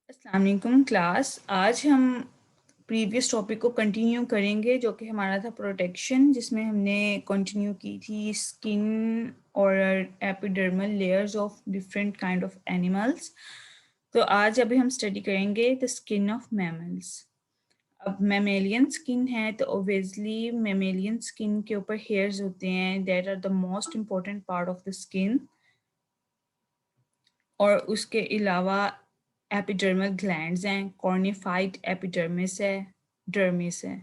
अस्सलाम वालेकुम क्लास। आज हम प्रीवियस टॉपिक को कंटिन्यू करेंगे जो कि हमारा था प्रोटेक्शन, जिसमें हमने कंटिन्यू की थी स्किन और epidermal layers of different kind of animals. तो आज अभी हम स्टडी करेंगे द स्किन ऑफ मैमल्स। अब मैमेलियन स्किन है तो ऑब्वियसली मैमेलियन स्किन के ऊपर हेयर्स होते हैं, that are the most important part of the skin. और उसके अलावा एपिडर्मल ग्लैंड्स हैं, कॉर्निफाइड एपिडर्मिस है, डर्मिस है।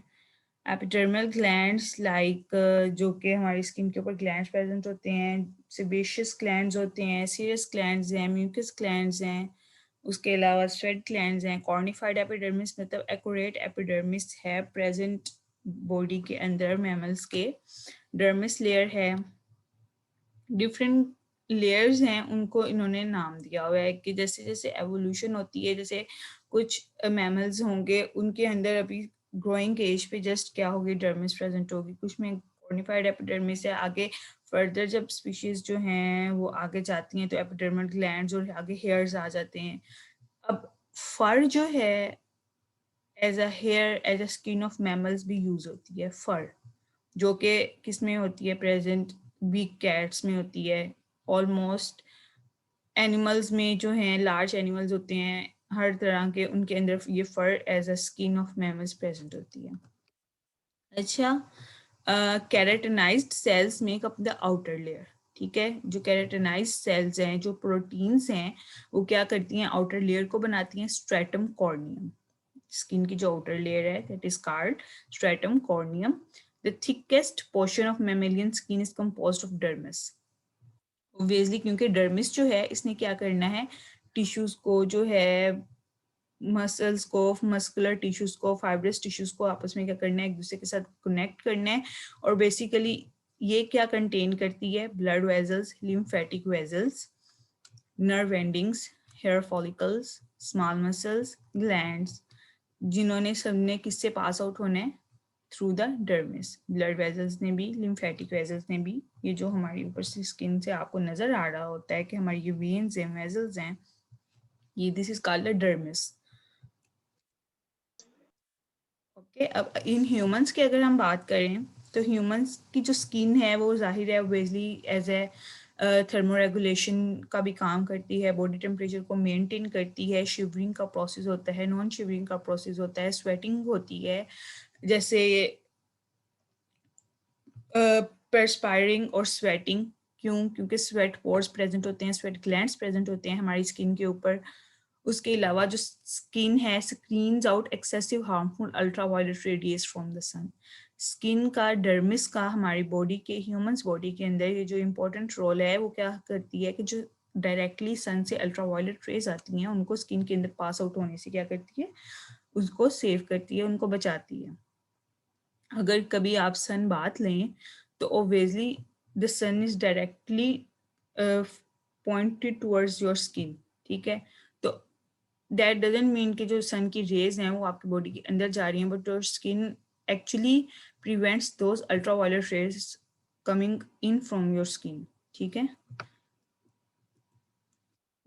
एपिडर्मल ग्लैंड्स लाइक जो कि हमारी स्किन के ऊपर ग्लैंड्स प्रेजेंट होते हैं, सेबेशियस ग्लैंड्स होते हैं, सीरस ग्लैंड्स हैं, म्यूकस ग्लैंड्स हैं। उसके अलावा स्वेट ग्लैंड्स हैं। कॉर्निफाइड एपिडर्मिस मतलब एक्यूरेट एपिडर्मिस है प्रेजेंट बॉडी के अंदर मैमल्स के। डर्मिस लेयर है। डिफरेंट लेयर्स हैं, उनको इन्होंने नाम दिया हुआ है कि जैसे जैसे एवोल्यूशन होती है, जैसे कुछ मैमल्स होंगे उनके अंदर अभी ग्रोइंग एज पे जस्ट क्या होगी, डर्मिस प्रेजेंट होगी, कुछ में कॉर्निफाइड एपिडर्मिस है। आगे फर्दर जब स्पीशीज जो हैं वो आगे जाती हैं तो एपिडर्मल ग्लैंड्स और आगे हेयर्स आ जाते हैं। अब फर जो है as a hair as a skin of mammals भी यूज होती है। फर जो कि किस में होती है प्रेजेंट, बिग कैट्स में होती है। ऑलमोस्ट एनिमल्स में जो हैं, लार्ज एनिमल्स होते हैं हर तरह के, उनके अंदर ये fur as a skin of mammals present होती है। अच्छा, keratinized cells make up the outer layer. ठीक है, जो कैरेटिनाइज्ड सेल्स हैं, जो प्रोटीन्स हैं, वो क्या करती हैं, आउटर लेयर को बनाती हैं, स्ट्रेटम कॉर्नियम। स्किन की जो आउटर लेयर है that is called stratum corneum. The thickest portion of mammalian skin is composed of dermis. Obviously क्योंकि डर्मिस जो है इसने क्या करना है, टिश्यूज को जो है, मसल्स को, मस्कुलर टिश्यूज को, फाइब्रस टिश्यूज को आपस में क्या करना है, एक दूसरे के साथ कनेक्ट करना है। और बेसिकली ये क्या कंटेन करती है, blood vessels, lymphatic vessels, nerve endings, hair follicles, small muscles, glands, जिन्होंने सबने किससे पास आउट होना है, through the dermis. Blood vessels ने भी, लिम्फेटिक वेजल्स ने भी। ये जो हमारी ऊपर से स्किन से आपको नजर आ रहा होता है कि हमारी ये वेन्स हैं, वेजल्स हैं, ये this is called the dermis. Okay, अब इन ह्यूमंस की अगर हम बात करें तो ह्यूमंस की जो स्किन है वो जाहिर है ऑब्वियसली एज ए थर्मोरेगुलेशन का भी काम करती है, बॉडी टेम्परेचर को मेंटेन करती है, शिवरिंग का प्रोसेस होता है, नॉन शिवरिंग का प्रोसेस होता है, स्वेटिंग होती है, जैसे परस्पायरिंग और स्वेटिंग। क्यों? क्योंकि स्वेट पोर्स प्रेजेंट होते हैं, स्वेट ग्लैंड्स प्रेजेंट होते हैं हमारी स्किन के ऊपर। उसके अलावा जो स्किन है screens out excessive harmful ultraviolet रेडिएस फ्रॉम द सन। स्किन का, डर्मिस का हमारी बॉडी के, ह्यूमंस बॉडी के अंदर ये जो इम्पोर्टेंट रोल है वो क्या करती है कि जो डायरेक्टली सन से अल्ट्रावायलेट रेज आती हैं उनको स्किन के अंदर पास आउट होने से क्या करती है, उसको सेव करती है, उनको बचाती है। अगर कभी आप सन बात लें तो obviously the sun is directly pointed towards your skin. ठीक है, तो दैट डजंट मीन कि जो सन की रेज हैं वो आपकी बॉडी के अंदर जा रही हैं, but your skin actually prevents those ultraviolet rays coming in from your skin. ठीक है,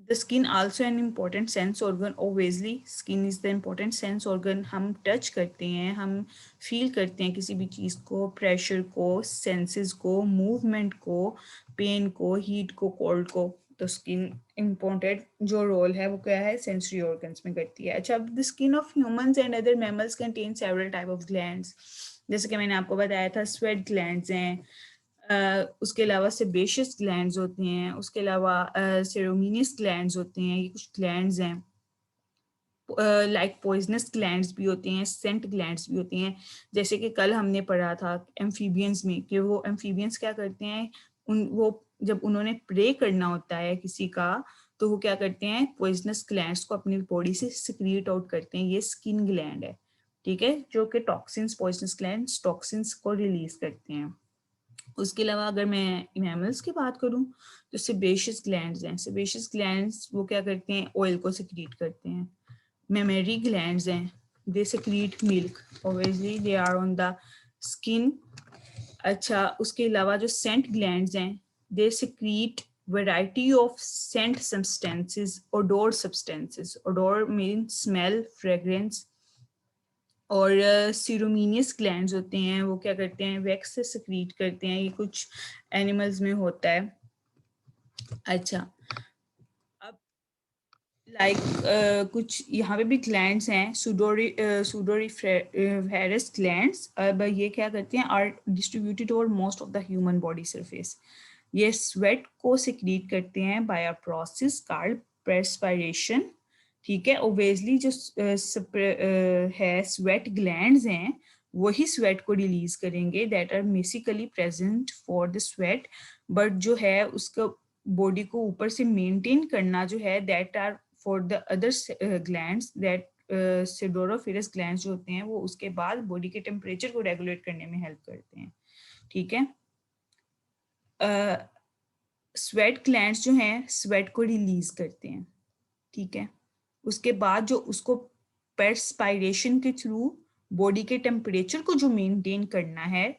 the skin also an important sense organ. Obviously skin is the important sense organ. हम टच करते हैं, हम फील करते हैं किसी भी चीज़ को, प्रेशर को, सेंसेस को, मूवमेंट को, पेन को, हीट को, कोल्ड को। तो स्किन इम्पोर्टेंट जो रोल है वो क्या है, सेंसरी ऑर्गन्स में करती है। अच्छा, the skin of humans and other mammals contain several type of glands. जैसे कि मैंने आपको बताया था, स्वेट ग्लैंड्स हैं, उसके अलावा सेबेशियस ग्लैंड्स होते हैं, उसके अलावा सेरोमिनियस ग्लैंड्स होते हैं, ये कुछ ग्लैंड्स हैं। लाइक पॉइजनस ग्लैंड्स भी होते हैं, सेंट ग्लैंड्स भी होती हैं। जैसे कि कल हमने पढ़ा था एम्फीबियंस में कि वो एम्फीबियंस क्या करते हैं, वो जब उन्होंने प्रे करना होता है किसी का तो वो क्या करते हैं, पॉइजनस ग्लैंड्स को अपनी बॉडी से सिक्रीट आउट करते हैं। ये स्किन ग्लैंड है, ठीक है, जो कि टॉक्सिन्स, पॉइजनस ग्लैंड्स टॉक्सिन्स को रिलीज करते हैं। उसके अलावा अगर मैं मैमल्स की बात करूं तो सेबेशियस ग्लैंड्स हैं। सेबेशियस ग्लैंड्स वो क्या करते हैं, ऑयल को सिक्रीट करते हैं। मेमरी ग्लैंड्स हैं, they secrete milk, obviously they are on the skin. अच्छा, उसके अलावा जो सेंट ग्लैंड्स हैं, they secrete variety of scent substances, odor substances. Odor means smell, fragrance. और सीरोमिनियस ग्लैंड्स होते हैं, वो क्या करते हैं, वैक्स से सिक्रीट करते हैं, ये कुछ एनिमल्स में होता है. अच्छा, अब कुछ यहाँ पे भी ग्लैंड्स हैं, सूडोरिफेरस ग्लैंड्स. अब ये क्या करते हैं, are distributed over most of the human body surface. ये स्वेट को सिक्रीट करते हैं by a process called perspiration. ठीक है, ओबेसली जो है स्वेट ग्लैंड्स हैं, वही स्वेट को रिलीज करेंगे, that are basically present for the sweat. But जो है उसका बॉडी को ऊपर से मेंटेन करना जो है, that are for the other glands, that sudoriferous glands जो होते हैं वो उसके बाद बॉडी के टेम्परेचर को रेगुलेट करने में हेल्प करते हैं. ठीक है, स्वेट ग्लैंड्स जो हैं स्वेट को रिलीज करते हैं. ठीक है, उसके बाद जो उसको पर्सपायरेशन के थ्रू बॉडी के टेम्परेचर को जो मेंटेन करना है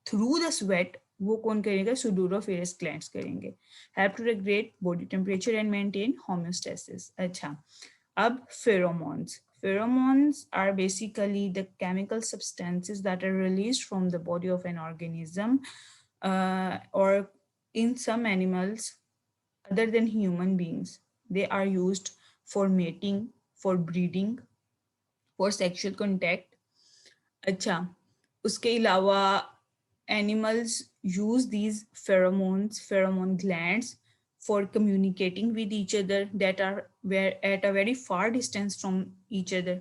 थ्रू द स्वेट, वो कौन करेगा, सुडोरोफेरस ग्लैंड्स करेंगे. Help to regulate body temperature and maintain homeostasis. अच्छा, अब pheromones. Pheromones are basically the chemical substances that are released from the body of an organism, or in some animals other than human beings. They are used for mating, for breeding, for sexual contact. अच्छा, उसके अलावा animals use these pheromones, pheromone glands, for communicating with each other that are at a very far distance from each other.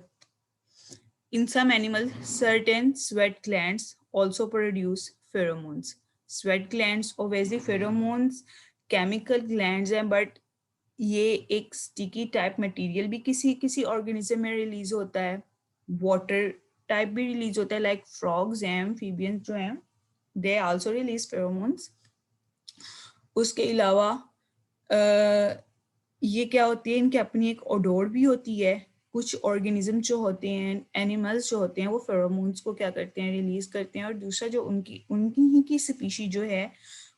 In some animals, certain sweat glands also produce pheromones. Sweat glands obviously pheromones chemical glands हैं, but ये एक sticky type material भी किसी किसी organism में release होता है, water type भी रिलीज होता है, लाइक फ्रॉग्स हैं, एम्फीबियंस जो हैं, दे आल्सो रिलीज फेरोमोन्स. उसके अलावा ये क्या होती है, इनकी अपनी एक ओडोर भी होती है. कुछ ऑर्गेनिज्म जो होते हैं, एनिमल्स जो होते हैं, वो फेरोमोन्स को क्या करते हैं, रिलीज करते हैं. और दूसरा जो उनकी उनकी ही की स्पीशी जो है,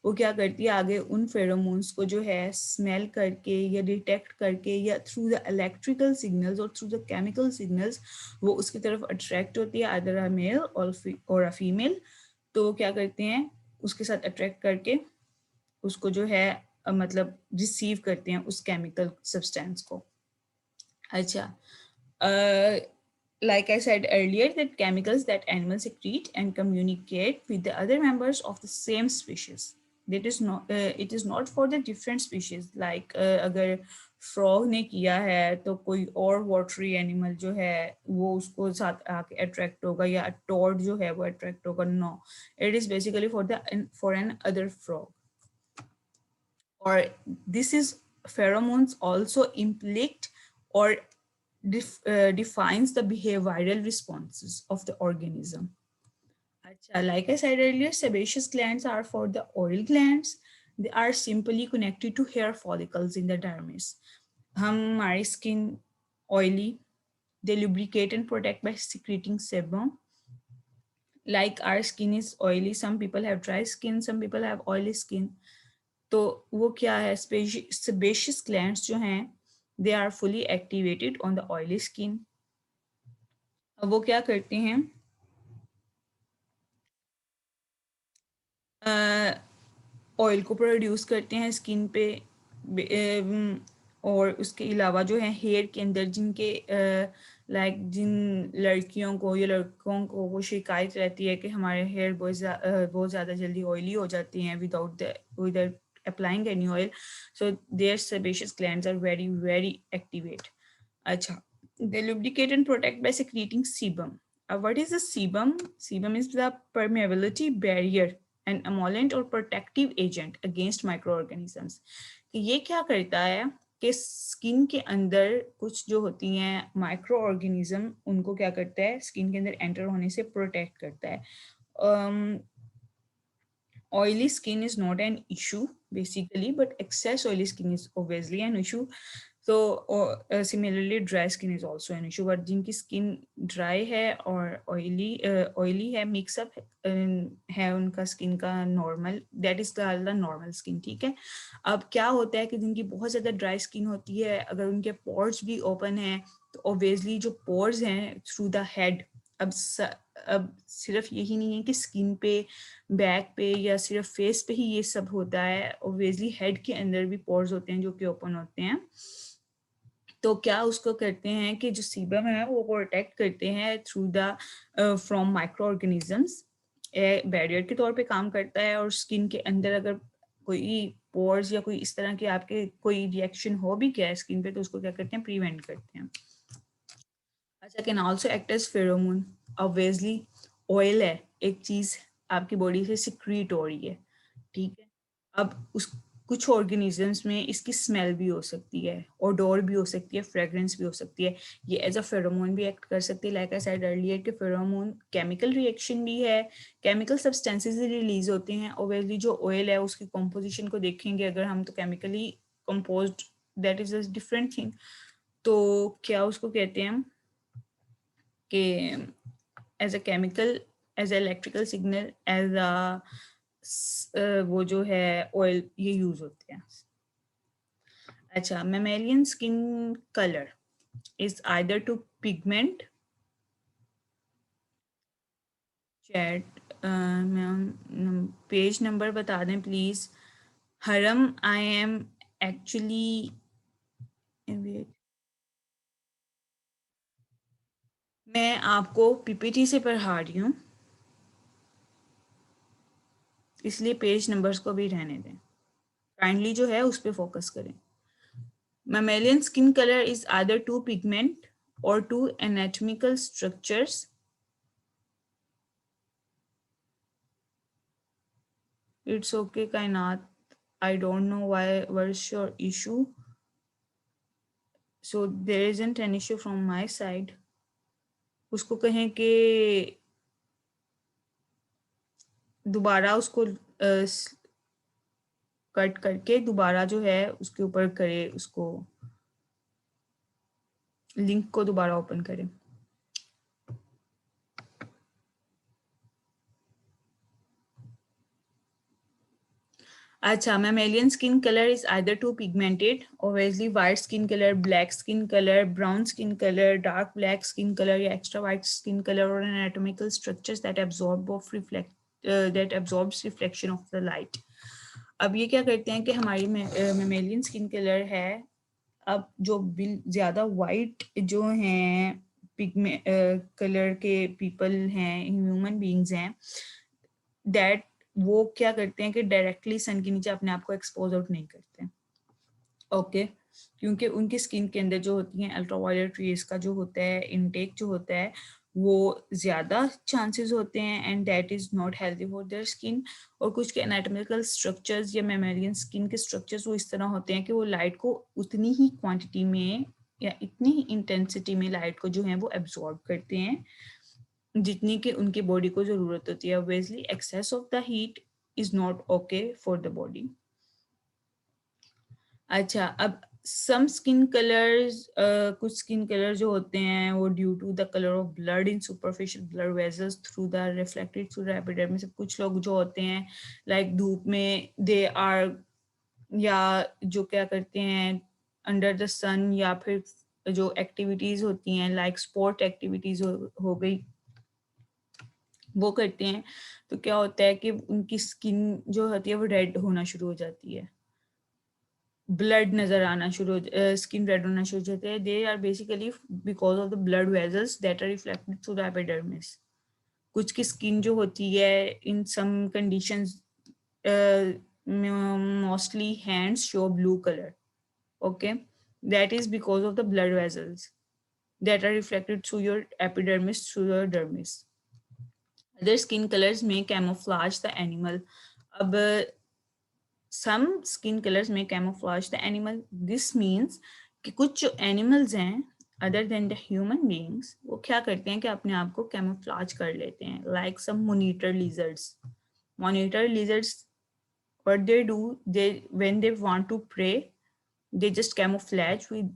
वो क्या करती है, आगे उन फेरोमोन्स को जो है स्मेल करके या डिटेक्ट करके या थ्रू द इलेक्ट्रिकल सिग्नल्स और थ्रू द केमिकल सिग्नल्स वो उसकी तरफ अट्रैक्ट होती है, आइदर अ मेल और अ फीमेल. तो क्या करते हैं, उसके साथ अट्रैक्ट करके उसको जो है मतलब रिसीव करते हैं उस केमिकल सब्सटेंस को. अच्छा, like I said earlier, that chemicals that animals secrete and communicate with the other members of the same species. That is not, it is not for the different species. Like अगर frog ने किया है तो कोई और watery animal जो है वो उसको साथ आके attract होगा, या toad जो है वो attract होगा. No, it is basically for an other frog. Or this is pheromones also inflict or defines the behavioral responses of the organism. Achha, like I said earlier, sebaceous glands are for the oil glands. They are simply connected to hair follicles in the dermis. हमारी skin oily, they lubricate and protect by secreting sebum. Like our skin is oily, some people have dry skin, some people have oily skin. तो वो क्या है, sebaceous glands जो हैं, they are fully activated on the oily skin. अब वो क्या करते हैं, ऑयल को प्रोड्यूस करते हैं स्किन पे. और उसके अलावा जो है हेयर के अंदर जिनके लाइक जिन लड़कियों को या लड़कों को वो शिकायत रहती है कि हमारे हेयर बहुत ज़्यादा जल्दी ऑयली हो जाती हैं without applying any oil, so their sebaceous glands are very very activate. अच्छा, they lubricate and protect by secreting sebum. What is the sebum? Sebum is the permeability barrier, an emollient or protective agent against microorganisms. ये क्या करता है कि skin के अंदर कुछ जो होती हैं माइक्रो ऑर्गेनिज्म, उनको क्या करता है, स्किन के अंदर एंटर होने से प्रोटेक्ट करता है. Oily skin is not an issue basically, but excess oily skin is obviously an issue. तो similarly dry skin is also an issue, but जिनकी स्किन ड्राई है और ऑयली है, मिक्सअप है उनका स्किन का normal, that is the normal skin, ठीक है। अब क्या होता है कि जिनकी बहुत ज़्यादा ड्राई स्किन होती है, अगर उनके पोर्स भी ओपन हैं तो ऑब्वियसली जो पोर्स हैं थ्रू द हेड, अब सिर्फ यही नहीं है कि स्किन पे, बैक पे या सिर्फ फेस पे ही ये सब होता है, ऑब्वियसली हेड के अंदर भी पोर्स होते हैं जो कि ओपन होते हैं। तो क्या उसको करते हैं कि जो सीबम है वो प्रोटेक्ट करते हैं through the from micro organisms, barrier के तौर पे काम करता है, और स्किन के अंदर अगर कोई पोर्स या कोई इस तरह के आपके कोई रिएक्शन हो भी क्या है स्किन पे, तो उसको क्या करते हैं, प्रिवेंट करते हैं। अच्छा, can also act as pheromone. Obviously oil है एक चीज आपकी बॉडी से सिक्रीट हो रही है, ठीक है। अब उस कुछ ऑर्गेनिजम्स में इसकी स्मेल भी हो सकती है, ओडोर भी हो सकती है, फ्रेग्रेंस भी हो सकती है, ये एज अ फेरोमोन भी एक्ट कर सकती है। लाइक आई सेड अर्लियर कि फेरोमोन केमिकल रिएक्शन भी है, केमिकल सब्सटेंसेस रिलीज होते हैं। ऑब्वियसली जो ऑयल है उसकी कंपोजिशन को देखेंगे अगर हम, तो chemically composed, that is a different thing. तो क्या उसको कहते हैं हम कि as a chemical, as a electrical signal, as a वो जो है ऑयल, ये यूज होते हैं। अच्छा, mammalian skin colour is either to pigment, chat ma'am page number बता दें प्लीज। हरम, आई एम एक्चुअली, मैं आपको पीपीटी से पढ़ा रही हूँ, इसलिए पेज नंबर्स को भी रहने दें, काइंडली जो है उस पर फोकस करें। Mammalian skin color is either two pigment or two anatomical structures. It's okay, Kainat. I don't know why, what's your issue. So there isn't an issue from my side. उसको कहें कि दोबारा उसको कट करके दोबारा जो है उसके ऊपर करे, उसको लिंक को दोबारा ओपन करें। अच्छा, mammalian skin color is either too pigmented, obviously white skin color, black skin color, brown skin color, dark black skin color या extra white skin color, or anatomical structures that that absorbs reflection of the light. अब ये क्या करते हैं कि हमारी mammalian skin color है, अब जो ज्यादा white जो हैं पिगमेंट कलर के पीपल हैं, ह्यूमन बींग्स हैं, दैट वो क्या करते हैं कि डायरेक्टली सन के नीचे अपने आप को एक्सपोज आउट नहीं करते, ओके क्योंकि उनकी स्किन के अंदर जो होती हैं अल्ट्रावायलेट रेज का जो होता है इनटेक जो होता है वो ज़्यादा चांसेस होते हैं, and that is not healthy for their skin. और कुछ के एनाटॉमिकल स्ट्रक्चर्स या मेमेलियन स्किन के स्ट्रक्चर्स वो इस तरह होते हैं कि वो लाइट को उतनी ही क्वांटिटी में या इतनी ही इंटेंसिटी में लाइट को जो है वो एब्जॉर्ब करते हैं जितनी कि उनकी बॉडी को ज़रूरत होती है। Obviously excess of the heat is not okay for the body. अच्छा, अब सम स्किन कलर्स, कुछ स्किन कलर जो होते हैं वो due to the colour of blood in superficial blood vessels through the reflected through the epidermis. कुछ लोग जो होते हैं लाइक धूप में दे आर, या जो क्या करते हैं अंडर द सन, या फिर जो एक्टिविटीज होती हैं लाइक स्पोर्ट एक्टिविटीज हो गई वो करते हैं, तो क्या होता है कि उनकी स्किन जो होती है वो रेड होना शुरू हो जाती है, ब्लड नजर आना शुरू हो, स्किन रेड होना शुरू हो जाते हैं। They are basically because of the blood vessels that are reflected through the epidermis. कुछ की स्किन जो होती है in some conditions, mostly hands show blue colour, okay that is because of the blood vessels that are reflected through your epidermis, through your dermis. Other skin colors may camouflage the animal. अब some skin colors may camouflage the animal. This means कि कुछ जो animals हैं other than the human beings वो क्या करते हैं कि अपने आप को camouflage कर लेते हैं, like some monitor lizards. Monitor lizards, what they do, they when they want to prey, they just camouflage with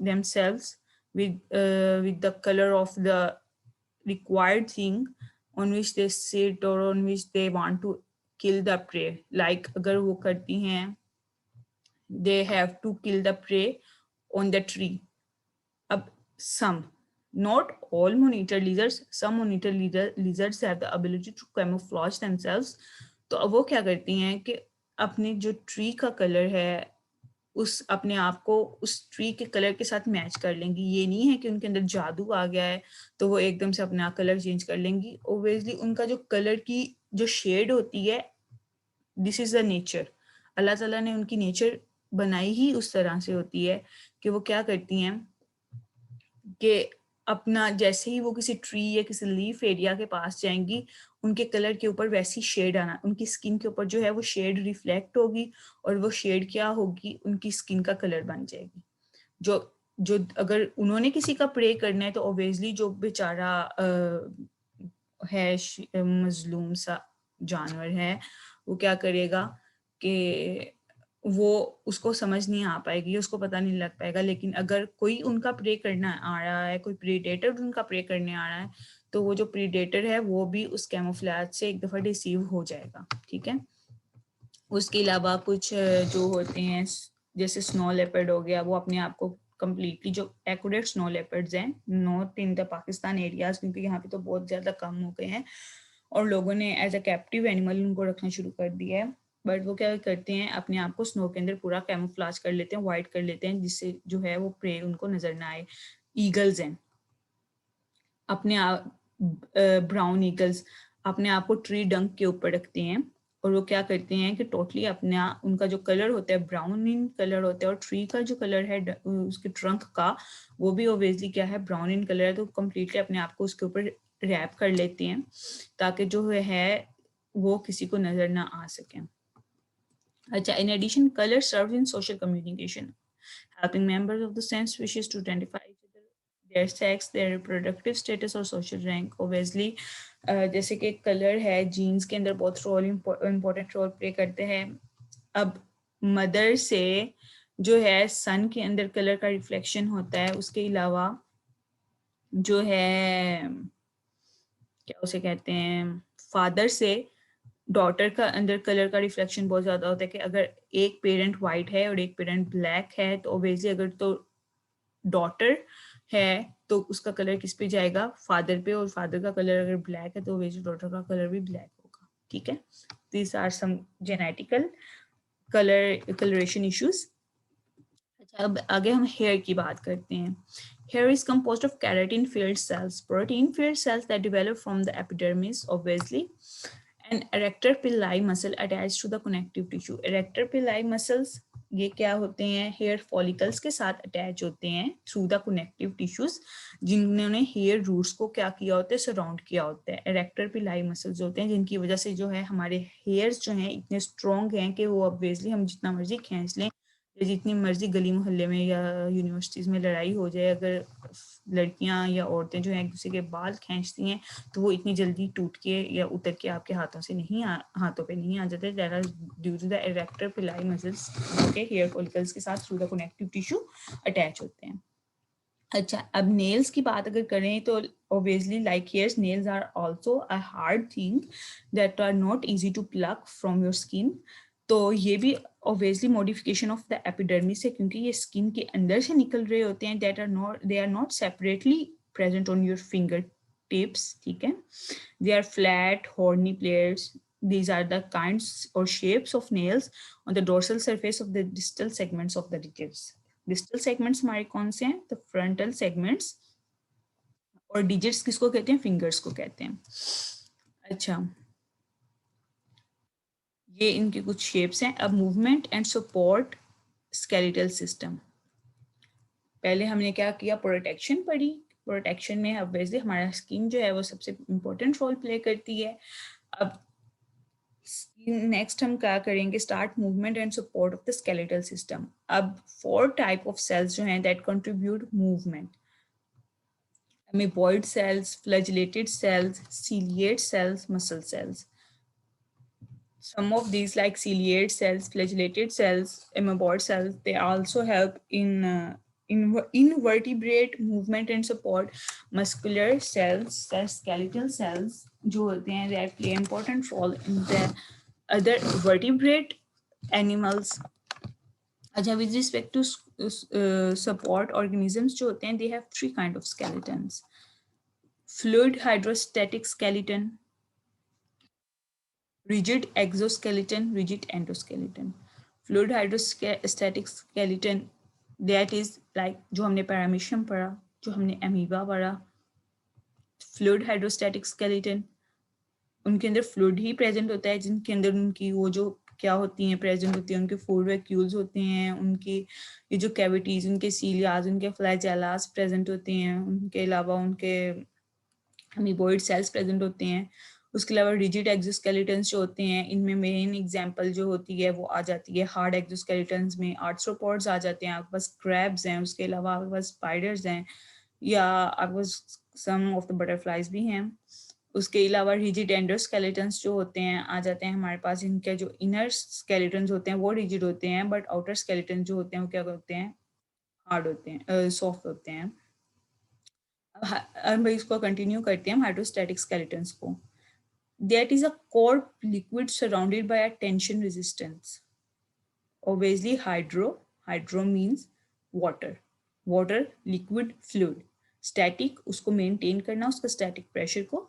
themselves with the color of the required thing on which they sit or on which they want to kill the prey. Like अगर वो करती हैं, they have to kill the prey on the tree. अब some, not all monitor lizards, some monitor lizards have the ability to camouflage themselves. तो अब वो क्या करती हैं कि अपने जो ट्री का कलर है उस अपने आप को उस ट्री के कलर के साथ मैच कर लेंगी. ये नहीं है कि उनके अंदर जादू आ गया है तो वो एकदम से अपना कलर चेंज कर लेंगी. ओब्वियसली उनका जो कलर की जो शेड होती है, दिस इज द नेचर. अल्लाह ताला ने उनकी नेचर बनाई ही उस तरह से होती है कि वो क्या करती हैं कि अपना जैसे ही वो किसी ट्री या किसी लीफ एरिया के पास जाएंगी, उनके कलर के ऊपर वैसी शेड आना, उनकी स्किन के ऊपर जो है वो शेड रिफ्लेक्ट होगी और वो शेड क्या होगी, उनकी स्किन का कलर बन जाएगी. जो जो अगर उन्होंने किसी का प्रे करना है तो ऑब्वियसली जो बेचारा है मजलूम सा जानवर है, वो क्या करेगा कि वो उसको समझ नहीं आ पाएगी, उसको पता नहीं लग पाएगा. लेकिन अगर कोई उनका प्रे करना आ रहा है, कोई प्रीडेटर उनका प्रे करने आ रहा है, तो वो जो प्रीडेटर है वो भी उस कैमोफ्लेज से एक दफ़ा डिसीव हो जाएगा. ठीक है. उसके अलावा कुछ जो होते हैं जैसे स्नो लेपर्ड हो गया, वो अपने आप को कम्प्लीटली, जो एक्यूरेट स्नो लेपर्ड्स हैं not in the Pakistan areas, क्योंकि यहाँ पे तो बहुत ज़्यादा कम हो गए हैं और लोगों ने एज अ कैप्टिव एनिमल उनको रखना शुरू कर दिया है. बट वो क्या करते हैं, अपने आप को स्नो के अंदर पूरा कैमोफ्लेज कर लेते हैं, वाइट कर लेते हैं, जिससे जो है वो प्रे उनको नजर ना आए. ईगल्स हैं अपने आप, ब्राउन ईगल्स अपने आप को ट्री डंक के ऊपर रखते हैं और वो क्या करते हैं कि टोटली अपना उनका जो कलर होता है ब्राउन इन कलर होता है, और ट्री का जो कलर है उसके ट्रंक का वो भी ऑब्वियसली क्या है, ब्राउन इन कलर है. तो कम्प्लीटली अपने आप को उसके ऊपर रैप कर लेते हैं ताकि जो है वो किसी को नजर ना आ सके. अच्छा, in addition, color serves in social communication, helping members of the same species to identify each other, their sex, their reproductive status और social rank. Obviously, जैसे कि कलर है जीन्स के अंदर बहुत इम्पोर्टेंट रोल प्ले करते हैं. अब मदर से जो है सन के अंदर कलर का रिफ्लेक्शन होता है. उसके अलावा जो है क्या उसे कहते हैं, फादर से डॉटर का अंदर कलर का रिफ्लेक्शन बहुत ज़्यादा होता है कि अगर एक पेरेंट वाइट है और एक पेरेंट ब्लैक है तो ऑब्वियसली अगर तो डॉटर है तो उसका कलर किस पे जाएगा, फादर पे, और फादर का कलर अगर ब्लैक है तो ऑब्वियसली डॉटर का कलर भी ब्लैक होगा. ठीक है. This are some genetical coloration issues. अच्छा, अब आगे हम हेयर की बात करते हैं. Hair is composed of keratin-filled cells, protein-filled cells that develop from the epidermis, obviously, and erector pili muscle attached to the connective tissue. Erector pili muscles ये क्या होते हैं, हेयर फॉलिकल्स के साथ अटैच होते हैं थ्रू द कनेक्टिव टिश्यूज, जिन्होंने hair roots को क्या किया होता है, सराउंड किया होता है. एरेक्टर पिलाई मसल्स होते हैं जिनकी वजह से जो है हमारे हेयर्स जो हैं इतने स्ट्रॉन्ग हैं कि वो ऑब्वियसली हम जितना मर्जी खींच लें, जितनी मर्जी गली मोहल्ले में या यूनिवर्सिटीज़ में लड़ाई हो जाए, अगर लड़कियां या औरतें जो हैं एक दूसरे के बाल खींचती हैं तो वो इतनी जल्दी टूट के या उतर के आपके हाथों से नहीं हाथों पे नहीं आ जाते. That are due to the erector pili muscles के हेयर फॉलिकल्स के साथ through the connective tissue attach होते हैं. अच्छा, अब नेल्स की बात अगर करें तो obviously like hairs, nails are also a hard thing that are not easy to pluck from your skin. तो ये भी obviously modification of the epidermis है, क्योंकि ये skin के अंदर से निकल रहे होते हैं. They are not separately present on your finger tips. ठीक है. They are flat, horny players. These are the kinds or shapes of nails on the dorsal surface of the distal segments of the digits. Digital segments हमारे कौन से हैं, तो frontal segments, और digits किसको कहते हैं, फिंगर्स को कहते हैं. अच्छा, ये इनके कुछ शेप्स हैं. अब movement and support skeletal system. पहले हमने क्या किया, प्रोटेक्शन पढ़ी. प्रोटेक्शन में ऑब्वियसली हमारा स्किन जो है वो सबसे इम्पोर्टेंट रोल प्ले करती है. अब नेक्स्ट हम क्या करेंगे, start movement and support of the skeletal system. अब 4 टाइप ऑफ सेल्स जो हैं that contribute movement: amoeboid cells, flagellated cells, ciliate cells, muscle cells. Some of these, like ciliate cells, flagellated cells, amoeboid cells, they also help in invertebrate movement and support. Muscular cells, skeletal cells, जो होते हैं, that play an important role in the other vertebrate animals. अच्छा, with respect to support organisms जो होते हैं, they have three kind of skeletons. Fluid hydrostatic skeleton, rigid exoskeleton, rigid endoskeleton. Fluid hydrostatic skeleton, that is like जो हमने paramecium पढ़ा, जो हमने amoeba पढ़ा. Fluid hydrostatic skeleton, उनके अंदर फ्लूइड ही प्रेजेंट होता है, जिनके अंदर उनकी वो जो क्या होती हैं प्रेजेंट होती है, उनके फूड वैक्यूल्स होते हैं, उनकी ये जो कैविटीज, उनके सीलियाज, उनके फ्लैजेलास प्रेजेंट होते हैं, उनके अलावा उनके अमीबॉइड सेल्स प्रेजेंट होते हैं. उसके अलावा रिजिड एक्सोस्केलेटन्स जो होते हैं, इनमें मेन एग्जांपल जो होती है वो आ जाती है हार्ड एक्सोस्केलेटन्स में आर्थ्रोपॉड्स आ जाते हैं, आपके पास क्रैब्स हैं, उसके अलावा आपके पास स्पाइडर्स हैं, या आपके पास सम ऑफ द बटरफ्लाइज भी हैं. उसके अलावा रिजिड एंडोस्केलेटन्स जो होते हैं आ जाते हैं हमारे पास. इनके जो इनर स्केलेटन्स होते हैं वो रिजिड होते हैं, बट आउटर स्केलेटन जो होते हैं वो क्या होते हैं, हार्ड होते हैं, सॉफ्ट होते हैं. अब इसको कंटिन्यू करते हैं हाइड्रोस्टैटिक स्केलेटन्स को. That is a core liquid surrounded by a tension resistance. Obviously hydro means water, liquid, fluid. Static, उसको maintain करना उसका static pressure को.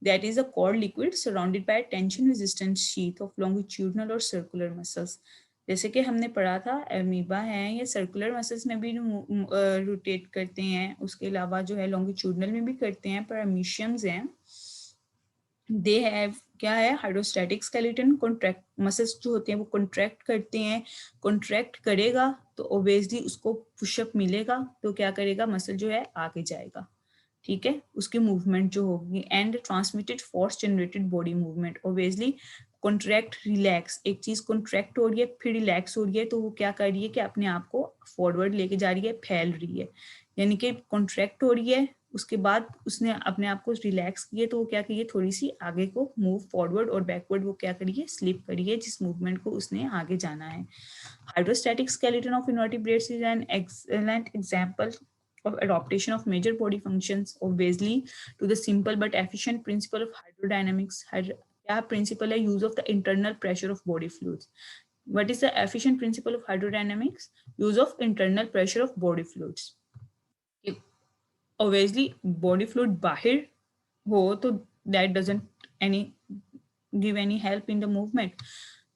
That is a core liquid surrounded by a tension resistant sheath of longitudinal or circular muscles. जैसे कि हमने पढ़ा था amoeba है, ये सर्कुलर मसल्स में भी रोटेट करते हैं, उसके अलावा जो है लॉन्गिट्यूडनल में भी करते हैं. पैरामीशियम्स हैं, दे हैव क्या है, हाइड्रोस्टैटिक स्केलेटन. कॉन्ट्रैक्ट मसल्स जो होते हैं वो कॉन्ट्रैक्ट करते हैं, कॉन्ट्रैक्ट करेगा तो ऑब्वियसली उसको पुशअप मिलेगा, तो क्या करेगा, मसल जो है आगे जाएगा, ठीक है, उसकी मूवमेंट जो होगी. And transmitted force generated body movement. Obviously contract relax, एक चीज कॉन्ट्रैक्ट हो रही है फिर रिलैक्स हो रही है, तो वो क्या कर रही है कि अपने आप को फॉरवर्ड लेके जा रही है, फैल रही है. यानी कि कॉन्ट्रैक्ट हो रही है, उसके बाद उसने अपने आप को रिलैक्स किए, तो वो क्या करिए, थोड़ी सी आगे को मूव फॉरवर्ड और बैकवर्ड वो क्या करिए, स्लिप करिए, जिस मूवमेंट को उसने आगे जाना है. Hydrostatic skeleton of invertebrates is an excellent example of adaptation of major body functions, obviously to the simple but efficient principle of hydrodynamics. क्या principle है, use of the internal pressure of body fluids. What is the efficient principle of hydrodynamics? Use of internal pressure of body fluids. Obviously body fluid बाहर हो तो that doesn't any give any help in the movement,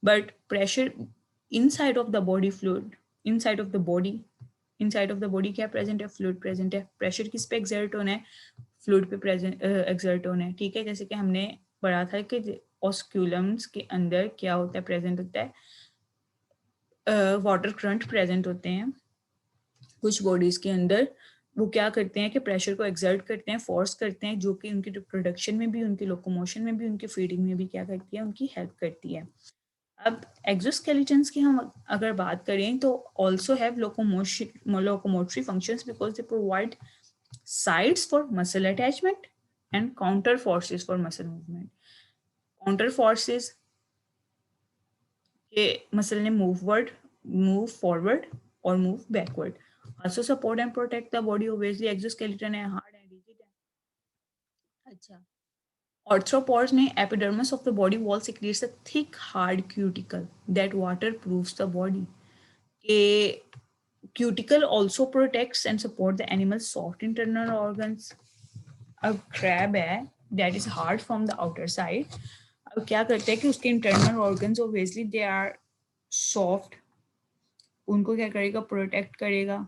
but pressure inside of the body fluid, inside of the body क्या present है, fluid present है. Pressure किस पे exert होना है, फ्लूइड पे प्रेजेंट एक्सर्ट होना है, ठीक है. जैसे कि हमने पढ़ा था कि ऑस्क्यूलम्स के अंदर क्या होता है, प्रेजेंट होता है वाटर करंट प्रेजेंट होते हैं कुछ बॉडीज के अंदर. वो क्या करते हैं कि प्रेशर को एक्सर्ट करते हैं, फोर्स करते हैं, जो कि उनकी प्रोडक्शन में भी, उनकी लोकोमोशन में भी, उनकी फीडिंग में भी क्या करती है, उनकी हेल्प करती है. अब एक्सोस्केलेटन्स की हम अगर बात करें तो also have locomotory functions because they provide sides for muscle attachment and counter forces for muscle movement. Counter forces के मसल ने मूव फॉरवर्ड और move backward. Also support and protect the body. Obviously exoskeleton है, hard and rigid है. अच्छा, arthropods में epidermis of the body wall secretes a thick hard cuticle that waterproofs the body. A cuticle also protects and support the animal's soft internal organs. A crab है that is hard from the outer side. अब क्या करते हैं कि उसके internal organs obviously they are soft, उनको क्या करेगा, प्रोटेक्ट करेगा.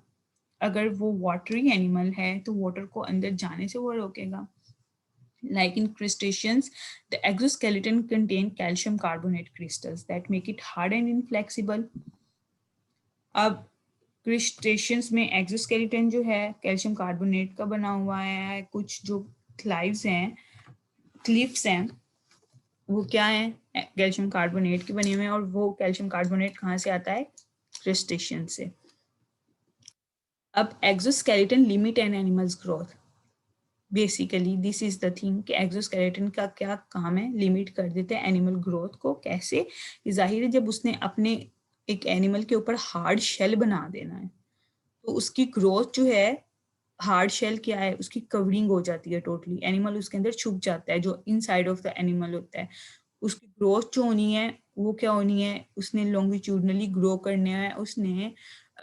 अगर वो वाटरी एनिमल है तो वाटर को अंदर जाने से वो रोकेगा. Like in crustaceans, the exoskeleton contain calcium carbonate crystals that make it hard and inflexible. अब crustaceans में exoskeleton जो है calcium carbonate का बना हुआ है. कुछ जो क्लाइव्स हैं, क्लिफ्स हैं, वो क्या है, कैल्शियम कार्बोनेट के बने हुए हैं. और वो कैल्शियम कार्बोनेट कहाँ से आता है, क्रिस्टेशियन से. अब exoskeleton limit an animals growth. Basically this is the thing कि एक्सोस्केलेटन का क्या काम है, लिमिट कर देते हैं एनिमल ग्रोथ को। कैसे? जाहिर है जब उसने अपने एक एनिमल के ऊपर हार्ड शेल बना देना है तो उसकी ग्रोथ जो है, हार्ड शेल क्या है, उसकी कवरिंग हो जाती है टोटली, एनिमल उसके अंदर छुप जाता है, जो इनसाइड ऑफ द एनिमल होता है। उसकी ग्रोथ जो होनी है वो क्या होनी है, उसने लॉन्गिट्यूडनली ग्रो करना है, उसने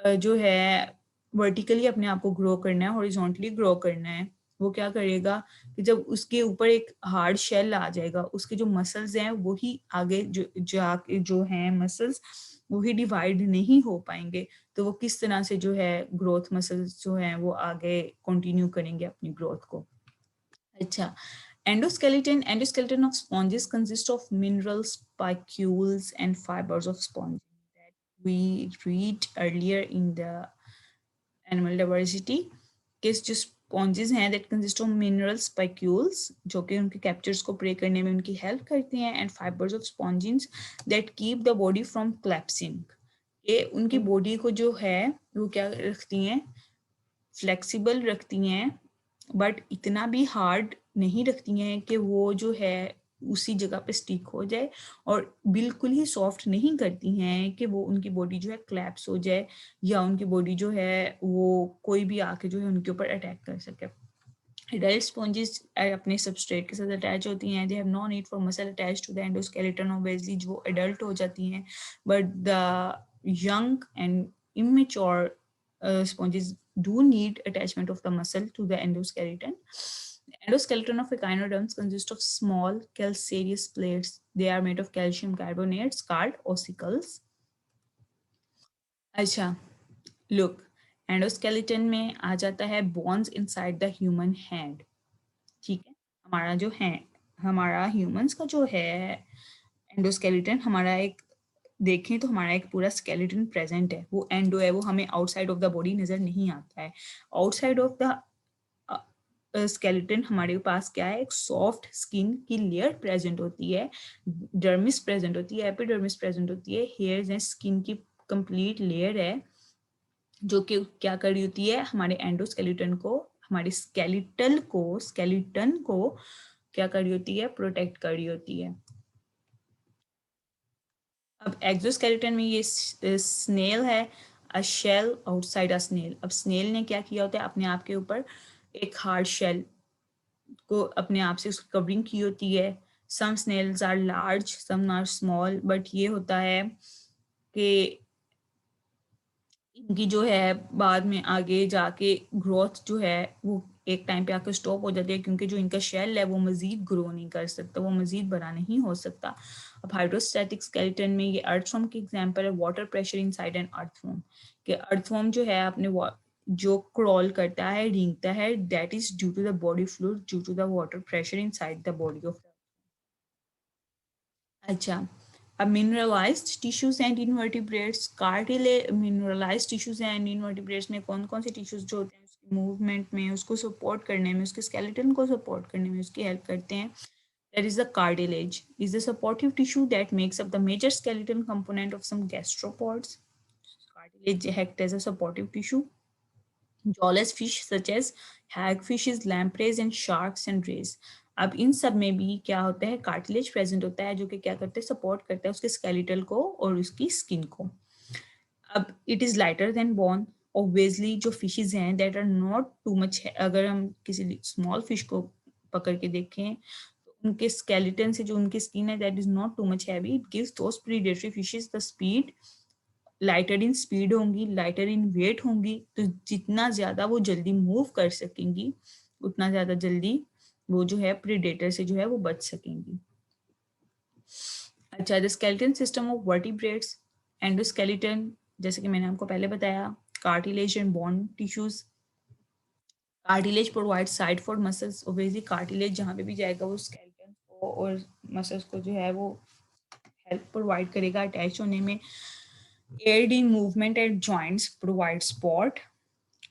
जो है वर्टिकली अपने आप को ग्रो करना है, हॉरिजॉन्टली ग्रो करना है। वो क्या करेगा कि जब उसके ऊपर एक हार्ड शेल आ जाएगा, उसके जो मसल्स हैं वही आगे जो जाके जो हैं मसल्स वही डिवाइड नहीं हो पाएंगे, तो वो किस तरह से जो है ग्रोथ मसल्स जो हैं वो आगे कंटिन्यू करेंगे अपनी ग्रोथ को। अच्छा, endoskeleton of sponges consists of minerals, spicules and fibers of sponge that we read earlier in the animal diversity. कि जो स्पॉन्जेस हैं that consist of mineral spicules जो कि उनके कैप्चर्स को प्रे करने में उनकी हेल्प करती हैं, and fibres of spongins that keep the body from collapsing. ये उनकी बॉडी को जो है वो क्या रखती हैं, फ्लेक्सिबल रखती हैं, बट इतना भी हार्ड नहीं रखती हैं कि वो जो है उसी जगह पे स्टिक हो जाए, और बिल्कुल ही सॉफ्ट नहीं करती हैं कि वो उनकी बॉडी जो है क्लैप्स हो जाए या उनकी बॉडी जो है वो कोई भी आके जो है उनके ऊपर अटैक कर सके। एडल्ट स्पॉन्जेस अपने सबस्ट्रेट के साथ अटैच होती हैं, they have no need for muscle attach to the endoskeleton obviously जो एडल्ट हो जाती हैं, but the young and immature sponges do need attachment of the muscle to the endoskeleton. The endoskeleton of echinoderms consists of small calcareous plates. They are made of calcium carbonates called ossicles. अच्छा, look, endoskeleton में आ जाता है bones inside the human hand. ठीक है, हमारा जो है हमारा ह्यूमंस का जो है एंडोस्केलेटन, हमारा एक देखें तो हमारा एक पूरा स्केलेटन प्रेजेंट है, वो एंडो है, वो हमें आउटसाइड ऑफ द बॉडी नजर नहीं आता है। आउटसाइड ऑफ द स्केलेटन हमारे पास क्या है, एक सॉफ्ट स्किन की लेयर प्रेजेंट होती है, डर्मिस प्रेजेंट होती है, एपिडर्मिस प्रेजेंट होती है, हेयर्स एंड स्किन की कंप्लीट लेयर है जो कि क्या कर रही होती है, हमारे एंडोस्केलेटन को, हमारे स्केलेटन को क्या कर रही होती है, प्रोटेक्ट कर रही होती है। अब एक्सोस्केलेटन में ये स्नेल है, a shell outside a snail. अब स्नेल ने क्या किया होता है, अपने आप के ऊपर एक हार्ड शेल को अपने आप से उसकी कवरिंग की होती है। Some snails are large, some are small, but ये होता है कि इनकी जो है बाद में आगे जाके ग्रोथ जो है वो एक टाइम पे आकर स्टॉप हो जाती है, क्योंकि जो इनका शेल है वो मजीद ग्रो नहीं कर सकता, वो मजीद बड़ा नहीं हो सकता। अब हाइड्रोस्टैटिक स्केलेटन में ये अर्थवॉर्म की एग्जांपल है, water pressure inside an earthworm. कि अर्थवॉर्म जो है अपने जो क्रॉल करता है, रेंगता है, that is due to the body fluid, due to the water pressure inside the body of. अच्छा, अब mineralized tissues and invertebrates, cartilage mineralized tissues and invertebrates में कौन कौन से टिश्यूज जो होते हैं उसकी मूवमेंट में, उसको सपोर्ट करने में, उसके स्केलेटन को सपोर्ट करने में उसकी हेल्प करते हैं। That is the cartilage is the supportive tissue that makes up the major skeleton component of some gastropods. Cartilage act as a supportive tissue. Jawless fish such as hagfishes, lampreys and sharks and rays. अब इन सब में भी क्या होता है, cartilage present होता है जो कि क्या करते हैं, सपोर्ट करता है उसके स्केलेटल को और उसकी स्किन को। अब it is lighter than bone. Obviously जो फिशेज हैं that are not too much, अगर हम किसी स्मॉल फिश को पकड़ के देखें तो उनके स्केलेटन से जो उनकी स्किन है that is not too much heavy, it gives those predatory fishes the speed, lighter in speed होंगी, लाइटर इन वेट होंगी, तो जितना ज्यादा वो जल्दी मूव कर सकेंगी उतना ज्यादा जल्दी वो जो है प्रीडेटर से जो है वो बच सकेंगी। अच्छा, the skeleton system of vertebrates, endoskeleton जैसे कि मैंने आपको पहले बताया, cartilage and bone tissues. Cartilage provide site for muscles, basically cartilage जहाँ पे भी जाएगा वो स्केलेटन को और मसल्स को जो है वो हेल्प प्रोवाइड करेगा अटैच होने में। Aid in movement at joints, provide support.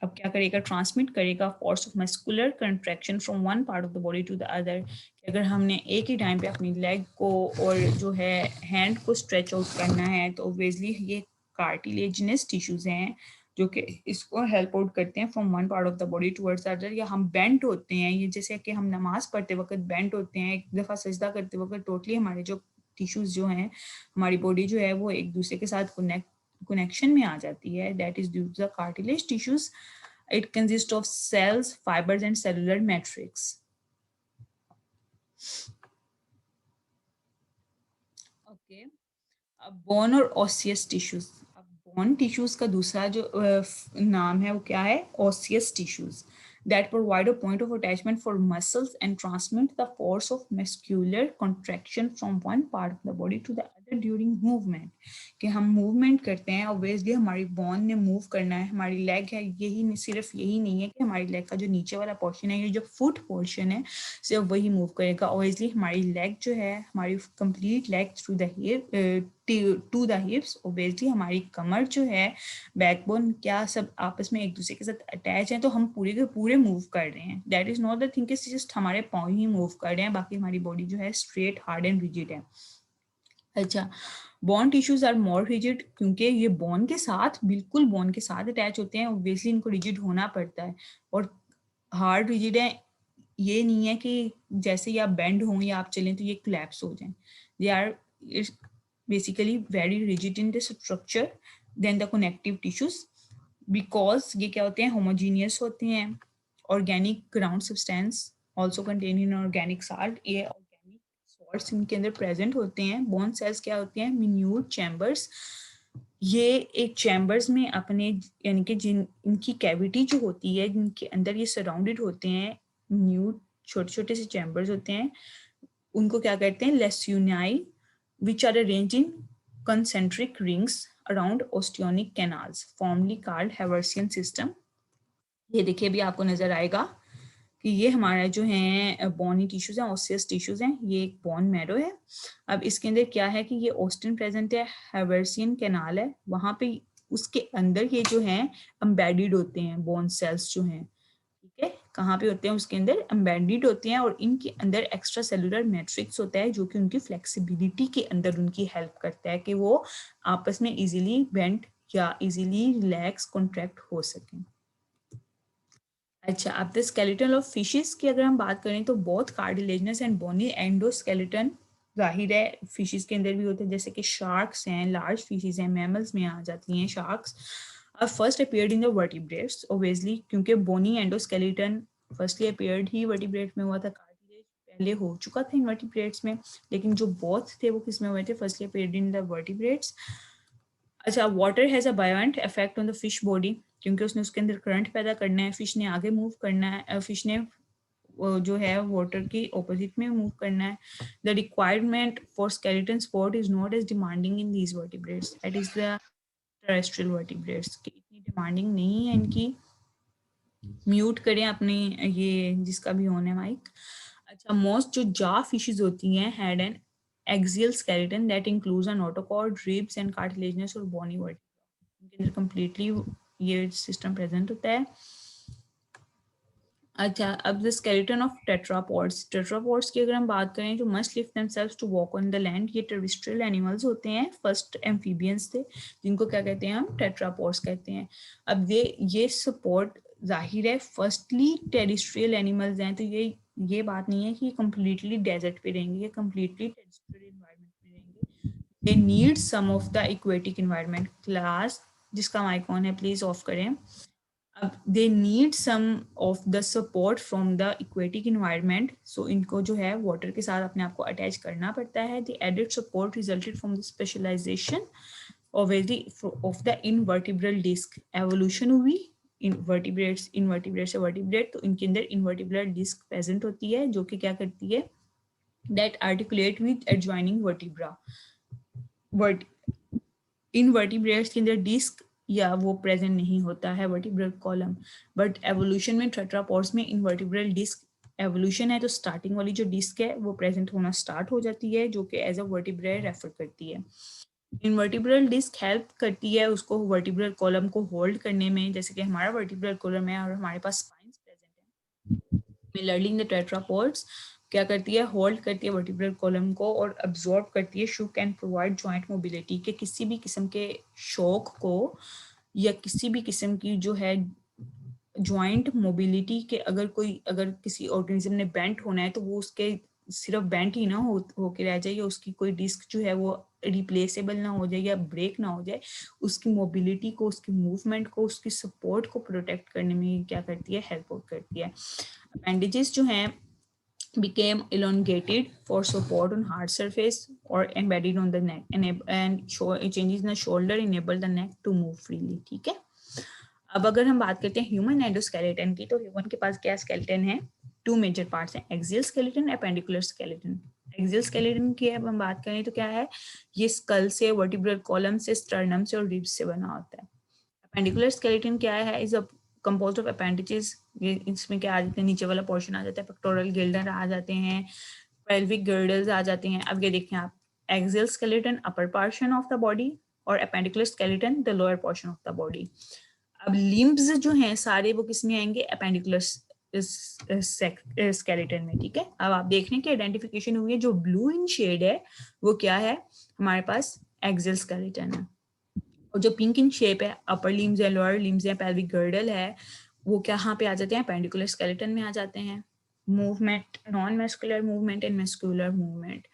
अब क्या करेगा, ट्रांसमिट करेगा force of muscular contraction from one part of the body to the other. अगर हमने एक ही टाइम पे अपनी लेग को और जो है हैंड को स्ट्रेच आउट करना है तो ऑब्वियसली ये कार्टिलेजिनस टिश्यूज हैं जो कि इसको हेल्प आउट करते हैं from one part of the body towards other, या हम बेंट होते हैं, ये जैसे कि हम नमाज पढ़ते वक्त बेंट होते हैं, एक दफ़ा सजदा करते वक्त टोटली हमारे जो टिश्यूज जो हैं, हमारी बॉडी जो है वो एक दूसरे के साथ कनेक्शन में आ जाती है. That is due to the cartilage tissues. It consist of cells, fibres and cellular matrix. Okay, अब बोन और ऑसियस टिश्यूज. अब बोन टिश्यूज का दूसरा जो नाम है वो क्या है? Osseous tissues. That provide a point of attachment for muscles and transmit the force of muscular contraction from one part of the body to the other during movement. कि हम मूवमेंट करते हैं, ऑब्वियसली हमारी बोन ने move करना है, हमारी leg है, यही नहीं, सिर्फ यही नहीं है कि हमारी लेग का जो नीचे वाला पोर्शन है, ये जो फुट पोर्शन है, सिर्फ वही मूव करेगा. ऑब्वियसली हमारी लेग जो है, हमारी complete leg through the hip to the hips, obviously हमारी कमर जो है, बैकबोन, क्या सब आपस में एक दूसरे के साथ अटैच हैं, तो हम पूरे के पूरे मूव कर रहे हैं. That is not the thing कि जस्ट हमारे पाँव ही मूव कर रहे हैं, बाकी हमारी बॉडी जो है स्ट्रेट, हार्ड एंड रिजिड है. अच्छा, bone tissues are more rigid, क्योंकि ये बोन के साथ, बिल्कुल बोन के साथ अटैच होते हैं, ऑब्वियसली इनको रिजिड होना पड़ता है. और हार्ड रिजिड है, ये नहीं है कि जैसे ही आप बेंड हों या आप चलें तो ये कोलैप्स हो जाएं. They are basically very rigid in the structure than the connective tissues, because ये क्या होते हैं? होमोजीनियस होते हैं. Organic ground substance also contain in organic salt, ये ऑर्गेनिक सॉल्ट्स इनके अंदर प्रेजेंट होते हैं. बोन सेल्स क्या होते हैं? Minute chambers. ये एक चैम्बर्स में अपने, यानी कि जिन इनकी कैविटी जो होती है, जिनके अंदर ये सराउंडेड होते हैं, न्यूट छोटे छोटे से चैम्बर्स होते हैं, उनको क्या कहते हैं? Lacunae, which are arranged in concentric rings around osteonic canals, formerly called Haversian system. ये देखिए अभी आपको नजर आएगा कि ये हमारा जो है बोनी टिश्यूज हैं, ऑसियस टिश्यूज हैं. ये एक बोन मैरो है. अब इसके अंदर क्या है कि ये ऑस्टिन प्रेजेंट है, हैवर्सियन कैनाल है, वहां पे उसके अंदर ये जो है एम्बेडेड होते हैं बोन सेल्स जो हैं. ठीक है, कहाँ पे होते हैं? उसके अंदर एम्बेडेड होते हैं, और इनके अंदर एक्स्ट्रा सेलुलर मैट्रिक्स होता है जो कि उनकी फ्लेक्सिबिलिटी के अंदर उनकी हेल्प करता है कि वो आपस में इजीली बेंड या इजीली रिलैक्स कॉन्ट्रैक्ट हो सकें. अच्छा, अब द स्केलेटन ऑफ फिशेस की अगर हम बात करें तो बहुत कार्टिलेजनस एंड बोनी एंडोस्केलेटन जाहिर है फिशेस के अंदर भी होते हैं, जैसे कि शार्क्स हैं, लार्ज फिशेस हैं, मैमल्स में आ जाती हैं sharks. First appeared in the vertebrates, obviously क्योंकि बोनी एंडोस्केलेटन फर्स्टली अपीयर्ड ही वर्टिब्रेट में हुआ था. कार्टिलेज पहले हो चुका था इनवर्टिब्रेट्स में, लेकिन जो बोथ थे वो किस में हुए थे? Firstly appeared in the vertebrates. अच्छा, water has a buoyant effect on the fish body, क्योंकि उसने उसके अंदर करंट पैदा करना है, फिश ने आगे मूव करना है, फिश ने जो है वाटर की ऑपोजिट में मूव करना है. The requirement for skeleton support is not as demanding in these vertebrates, that is the terrestrial vertebrates की इतनी डिमांडिंग नहीं है इनकी. म्यूट करें अपने ये जिसका भी ऑन है माइक. अच्छा, मोस्ट जो जा फिशेस होती हैं had an axial skeleton that includes a notochord, ribs and cartilaginous और बोनी वर्टिब्रा. इनके अंदर कंप्लीटली ये सिस्टम प्रेजेंट होता है. अच्छा, अब the skeleton of tetrapods. Tetrapods की अगर हम बात करें जो must lift themselves to walk on the land, ये टेरेस्ट्रियल एनिमल्स होते हैं, फर्स्ट एम्फीबियंस थे, जिनको क्या कहते हैं? हम टेट्रापॉड्स कहते हैं. अब ये सपोर्ट जाहिर है फर्स्टली टेरेस्ट्रियल एनिमल्स हैं, तो ये बात नहीं है कि कंप्लीटली डेजर्ट पे रहेंगे, ये कंप्लीटली टेरेस्ट्रियल एनवायरनमेंट में रहेंगे. They need some of the aquatic environment. Class जिसका माइक ऑन है प्लीज ऑफ करें. अब they need some of the support from the aquatic environment, so इनको जो है वाटर के साथ अपने आप को अटैच करना पड़ता है. The added support resulted from the specialization of the intervertebral disc. Evolution हुई इनवर्टिब्रेट से वर्टिब्रेट, तो इनके अंदर इनवर्टिब्रल डिस्क प्रेजेंट होती है जो कि क्या करती है? That articulate with adjoining vertebra. Invertebrates के अंदर डिस्क या वो प्रेजेंट नहीं होता है वर्टिब्रल कॉलम, बट एवोल्यूशन में टेट्रापॉड्स में इनवर्टिब्रल डिस्क एवोल्यूशन है, तो स्टार्टिंग वाली जो डिस्क है वो प्रेजेंट होना स्टार्ट हो जाती है, जो कि एज अ वर्टिब्रे रेफर करती है. इनवर्टिब्रल डिस्क हेल्प करती है उसको वर्टिब्रल कॉलम को होल्ड करने में, जैसे कि हमारा वर्टिब्रल कॉलम है और हमारे पास स्पाइंस प्रेजेंट है. सिमिलरली द टेट्रापॉड्स क्या करती है? होल्ड करती है वर्टिब्रल कॉलम को और अब्जॉर्ब करती है. शू कैन प्रोवाइड जॉइंट मोबिलिटी, के किसी भी किस्म के शॉक को या किसी भी किस्म की जो है जॉइंट मोबिलिटी के, अगर किसी ऑर्गेनिज्म ने बेंट होना है तो वो उसके सिर्फ बेंट ही ना होके रह जाए, या उसकी कोई डिस्क जो है वो रिप्लेसेबल ना हो जाए या ब्रेक ना हो जाए, उसकी मोबिलिटी को, उसकी मूवमेंट को, उसकी सपोर्ट को प्रोटेक्ट करने में क्या करती है, हेल्प करती है। अपेंडेजेस जो हैं became elongated for support on hard surface or embedded on the neck and changes in the shoulder enable the neck to move freely। ठीक है, अब अगर हम बात करते हैं ह्यूमन एंडोस्केलेटन की, तो ह्यूमन के पास क्या स्केलेटन है, टू मेजर पार्ट्स हैं, axial skeleton, appendicular skeleton. Axial skeleton की अब हम बात करें तो क्या है, ये स्कल से, वर्टिब्रल कॉलम से, स्टर्नम से और रिब्स से बना होता है। एपेंडिकुलर स्केलेटन क्या है, is a composed of appendages, ये इसमें क्या आ जाते हैं, नीचे वाला पोर्शन आ जाता है, पेक्टोरल गिल्डर आ जाते हैं, पेल्विक गिर्डल्स आ जाते हैं। अब ये देखें आप, axial skeleton upper portion of the body और appendicular skeleton the lower portion of the body. अब लिम्ब्स जो हैं सारे वो किस में आएंगे, एपेंडिकुलर स्केलेटन में। ठीक है, अब आप देख रहे हैं कि आइडेंटिफिकेशन हुई है, जो ब्लू इन शेड है वो क्या है, हमारे पास एक्सियल स्केलेटन है, और जो पिंक इन शेप है, अपर लिम्स है, लोअर लिम्स है, पेल्विक गर्डल है, वो कहाँ पे आ जाते हैं, एपेंडिकुलर स्केलेटन में आ जाते हैं। Movement, non muscular movement and muscular movement.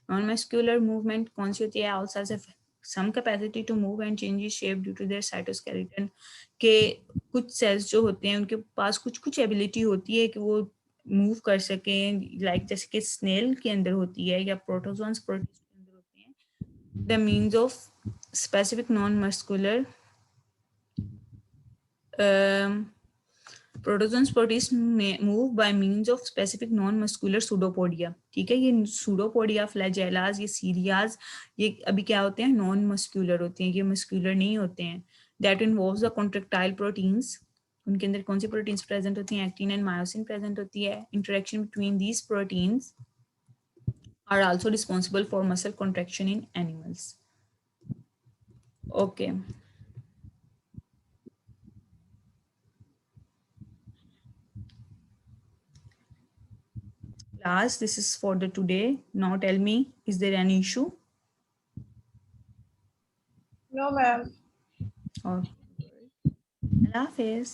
Non muscular movement कौन सी होती है, outside some capacity to move and change shape due to their cytoskeleton, के कुछ सेल्स जो होते हैं उनके पास कुछ कुछ एबिलिटी होती है कि वो मूव कर सकें, लाइक जैसे कि स्नेल के अंदर होती है या प्रोटोजोन्स प्रोटिस्ट के अंदर होते हैं, the means of specific non-muscular protozoans protists move by means of specific non-muscular pseudopodia। ठीक है, ये pseudopodia, flagellas, ये सीरियाज, ये अभी क्या होते हैं, नॉन मस्कुलर होते हैं, ये मस्कुलर नहीं होते हैं। That involves the contractile proteins, उनके अंदर कौन सी प्रोटीन्स प्रेजेंट होती हैं, एक्टिन एंड मायोसिन प्रेजेंट होती है। Interaction between these proteins are also responsible for muscle contraction in animals. Okay, class, this is for the today. Now tell me, is there any issue? No, ma'am. Or Allah Hafiz.